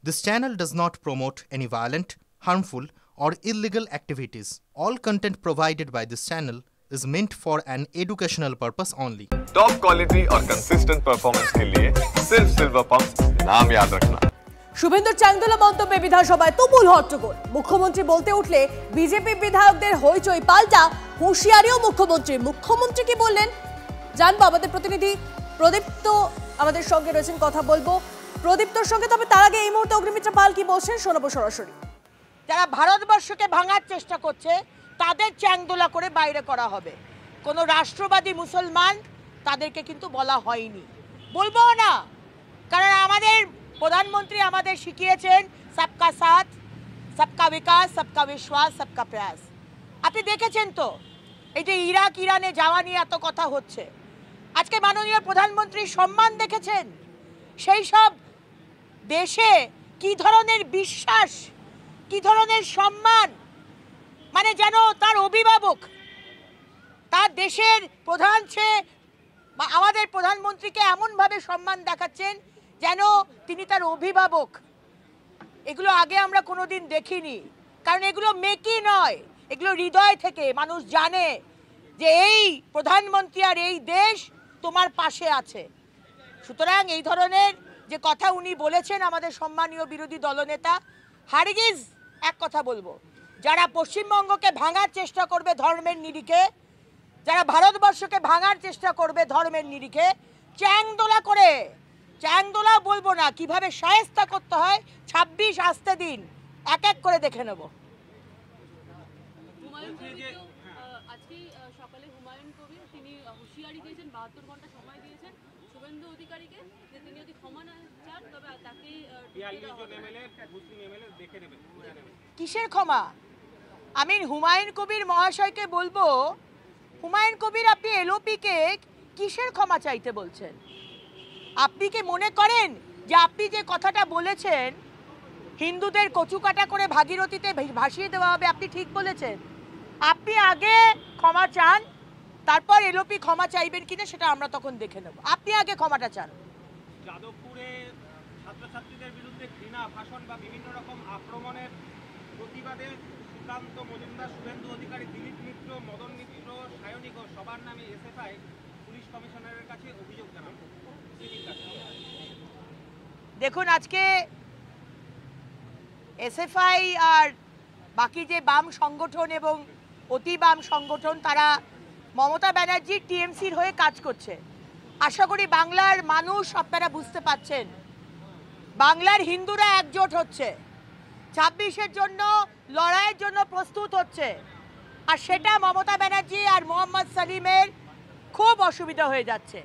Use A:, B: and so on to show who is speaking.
A: This channel does not promote any violent, harmful, or illegal activities. All content provided by this channel is meant for an educational purpose only.
B: Top quality और consistent performance के लिए सिर्फ silver pump नाम याद रखना।
C: শুভেন্দুর চাংদোলা মন্তব্যে বিধানসভায় তুমুল হট্টগোল। মুখ্যমন্ত্রী বলতে উঠলে বিজেপি বিধায়কদের হইচই, পাল্টা হুঁশিয়ারিও মুখ্যমন্ত্রী কি বললেন জানবো আমাদের প্রতিনিধি প্রদীপ্ত আমাদের সঙ্গে রয়েছেন, কথা বলবো প্রদীপ্তর সঙ্গে। তবে তার আগে এই মুহূর্তে অগ্নিমিত্রা পাল কি বলছেন শোনাবো সরাসরি।
D: যারা ভারতবর্ষকে ভাঙার চেষ্টা করছে তাদের চ্যাংদোলা করে বাইরে করা হবে। কোনো রাষ্ট্রবাদী মুসলমান তাদেরকে কিন্তু বলা হয়নি, বলবো না, কারণ আমাদের প্রধানমন্ত্রী আমাদের শিখিয়েছেন সবকা সাথ, সবকা বিকাশ, সবকা বিশ্বাস, সবকা প্রয়াস। আপনি দেখেছেন তো এই যে ইরাক ইরানে যাওয়া নিয়ে এত কথা হচ্ছে, আজকে মাননীয় প্রধানমন্ত্রীর সম্মান দেখেছেন? সেই সব দেশে কি ধরনের বিশ্বাস, কি ধরনের সম্মান, মানে যেন তার অভিভাবক, তার দেশের প্রধান সে আমাদের প্রধানমন্ত্রীকে এমনভাবে সম্মান দেখাচ্ছেন যেন তিনি তার অভিভাবক। এগুলো আগে আমরা কোনোদিন দেখিনি, কারণ এগুলো মেকি নয়, এগুলো হৃদয় থেকে মানুষ জানে যে এই প্রধানমন্ত্রী আর এই দেশ তোমার পাশে আছে। সুতরাং এই ধরনের যে কথা উনি বলেছেন আমাদের সম্মানীয় বিরোধী দলনেতা, হারগিজ এক কথা বলবো, যারা পশ্চিমবঙ্গকে ভাঙার চেষ্টা করবে ধর্মের নিরিখে, যারা ভারতবর্ষকে ভাঙার চেষ্টা করবে ধর্মের নিরিখে, চ্যাংদোলা করে, চ্যাংদোলা বলবো না, কিভাবে শায়েস্তা করতে হয় 26 আসতে দিন, এক এক করে দেখে নেব।
E: আজকে সকালে হুমায়ুন কবির তিনি হুঁশিয়ারি দিয়েছেন, 72 ঘন্টা সময় দিয়েছেন শুভেন্দু অধিকারীকে যে তিনি যদি ক্ষমা না চান তবে তাকে
D: কিসের ক্ষমা? আমি হুমায়ুন কবির মহাশয়কে বলবো, হুমায়ুন কবির আপনি এলওপিকে কিসের ক্ষমা চাইতে বলছেন? আপনি কি মনে করেন যে আপনি যে কথাটা বলেছেন হিন্দুদের কচুকাটা করে ভাগীরথীতে ভাসিয়ে দেওয়া হবে, আপনি ঠিক বলেছেন? আপনি আগে ক্ষমা চান, তারপর এলওপি ক্ষমা চাইবেন কিনা সেটা আমরা তখন দেখে নেব। আপনি আগে ক্ষমাটা চান।
F: যাদবপুরে ছাত্রছাত্রীদের বিরুদ্ধে ঘৃণা ভাষণ বা বিভিন্ন রকম আক্রমণের প্রতিবাদে সুকান্ত মজুমদার, শুভেন্দু অধিকারী, দিলীপ মিত্র, মদন মিত্র, সায়নী ঘোষ সবার নামে এসএফআই পুলিশ কমিশনারের কাছে অভিযোগ জানাবে।
D: দেখুন, আজকে এসএফআই আর বাকি যে বাম সংগঠন এবং অতি বাম সংগঠন তারা মমতা ব্যানার্জির টিএমসির হয়ে কাজ করছে। আশা করি বাংলার মানুষ আপনারা বুঝতে পাচ্ছেন, বাংলার হিন্দুরা একজোট হচ্ছে, 26-এর জন্য লড়াইয়ের জন্য প্রস্তুত হচ্ছে, আর সেটা মমতা ব্যানার্জি আর মোহাম্মদ সালিমের খুব অসুবিধা হয়ে যাচ্ছে।